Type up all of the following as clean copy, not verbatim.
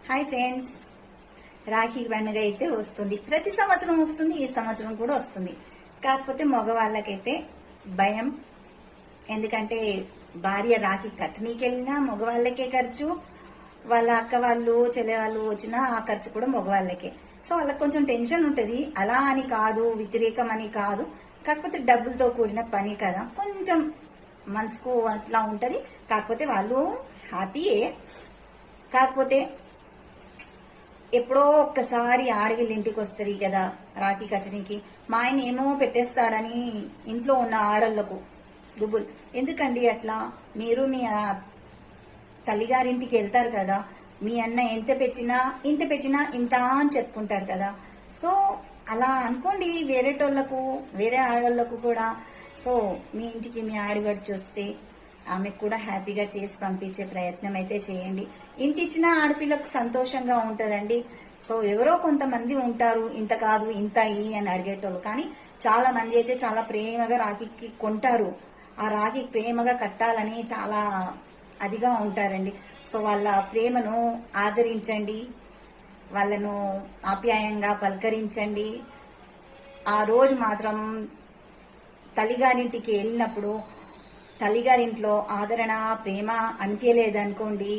Hi friends, Rakhi పండుగ అయితే వస్తుంది. ప్రతి సంవత్సరం వస్తుంది, ఈ సంవత్సరం కూడా వస్తుంది. కాకపోతే మగవాళ్ళకైతే భయం. ఎందుకంటే భార్య రాఖీ కట్టనీకెళ్ళినా మగవాళ్ళకే ఖర్చు, వాళ్ళ అక్క వాళ్ళు చెల్లె వాళ్ళు వచ్చినా ఆ ఖర్చు కూడా మగవాళ్ళకే. సో వాళ్ళకి కొంచెం టెన్షన్ ఉంటుంది. అలా అని కాదు, వ్యతిరేకం అని కాదు, కాకపోతే డబ్బులతో కూడిన పని కదా, కొంచెం మనసుకు అట్లా ఉంటది. కాకపోతే వాళ్ళు హ్యాపీయే. కాకపోతే ఎప్పుడో ఒక్కసారి ఆడవిళ్ళ ఇంటికి వస్తుంది కదా రాఖీ కట్టడానికి. మా ఆయన ఏమో పెట్టేస్తాడని ఇంట్లో ఉన్న ఆడళ్లకు గుబుల్. ఎందుకండి అట్లా? మీరు మీ తల్లిగారింటికి వెళ్తారు కదా, మీ అన్న ఎంత పెట్టినా ఇంత అని చెప్పుకుంటారు కదా. సో అలా అనుకోండి వేరేటోళ్లకు, వేరే ఆడోళ్లకు కూడా. సో మీ ఇంటికి మీ ఆడబడి చూస్తే ఆమెకు కూడా హ్యాపీగా చేసి పంపించే ప్రయత్నం అయితే చేయండి. ఇంత ఇచ్చిన ఆడపిల్లకు సంతోషంగా ఉంటదండి. సో ఎవరో కొంతమంది ఉంటారు ఇంత కాదు ఇంత ఇ అని అడిగేటోళ్ళు, కానీ చాలా మంది అయితే చాలా ప్రేమగా రాఖీకి కొంటారు. ఆ రాఖీ ప్రేమగా కట్టాలని చాలా అదిగా ఉంటారండి. సో వాళ్ళ ప్రేమను ఆదరించండి, వాళ్ళను ఆప్యాయంగా పలకరించండి. ఆ రోజు మాత్రం తల్లిగారింటికి వెళ్ళినప్పుడు తల్లిగారింట్లో ఆదరణ ప్రేమ అనిపించలేదనుకోండి,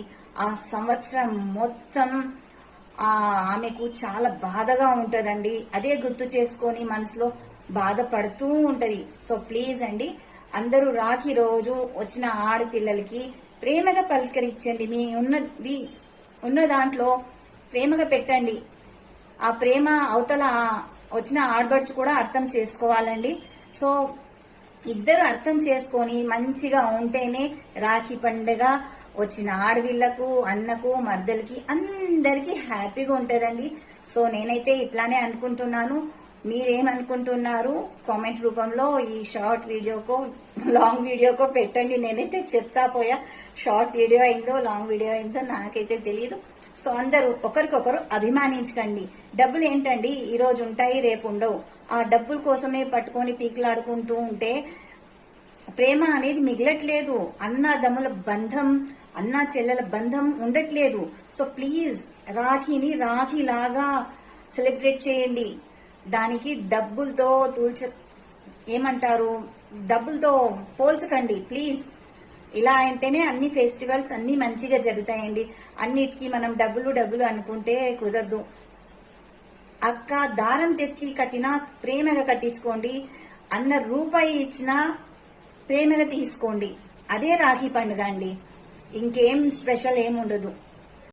ఆ సంవత్సరం మొత్తం ఆమెకు చాలా బాధగా ఉంటదండి. అదే గుర్తు చేసుకొని మనసులో బాధపడుతూ ఉంటది. సో ప్లీజ్ అండి, అందరూ రాఖీ రోజు వచ్చిన ఆడపిల్లలకి ప్రేమగా పలకరించండి. మీ ఉన్న దాంట్లో ప్రేమగా పెట్టండి. ఆ ప్రేమ అవతల వచ్చిన ఆడబడుచు కూడా అర్థం చేసుకోవాలండి. సో ఇద్దరు అర్థం చేసుకొని మంచిగా ఉంటేనే రాఖీ పండుగ వచ్చిన ఆడవిళ్లకు, అన్నకు, మర్దలకి అందరికి హ్యాపీగా ఉంటదండి. సో నేనైతే ఇట్లానే అనుకుంటున్నాను. మీరేమనుకుంటున్నారు? కామెంట్ రూపంలో ఈ షార్ట్ వీడియోకో లాంగ్ వీడియోకో పెట్టండి. నేనైతే చెప్తా పోయా, షార్ట్ వీడియో అయిందో లాంగ్ వీడియో అయిందో నాకైతే తెలియదు. సో అందరూ ఒకరికొకరు అభిమానించకండి. డబ్బులు ఏంటండి, ఈ రోజు ఉంటాయి రేపు ఉండవు. ఆ డబ్బుల కోసమే పట్టుకొని పీకులాడుకుంటూ ఉంటే ప్రేమ అనేది మిగలట్లేదు. అన్నదమ్ముల బంధం, అన్నా చెల్లెల బంధం ఉండట్లేదు. సో ప్లీజ్ రాఖీని రాఖీలాగా సెలబ్రేట్ చేయండి. దానికి డబ్బులతో డబ్బులతో పోల్చకండి ప్లీజ్. ఇలా అంటేనే అన్ని ఫెస్టివల్స్ అన్ని మంచిగా జరుగుతాయండి. అన్నిటికీ మనం డబ్బులు అనుకుంటే కుదరదు. అక్క దారం తెచ్చి కట్టినా ప్రేమగా కట్టించుకోండి. అన్న రూపాయి ఇచ్చినా ప్రేమగా తీసుకోండి. అదే రాఖీ పండుగ అండి, ఇంకేం స్పెషల్ ఏముండదు.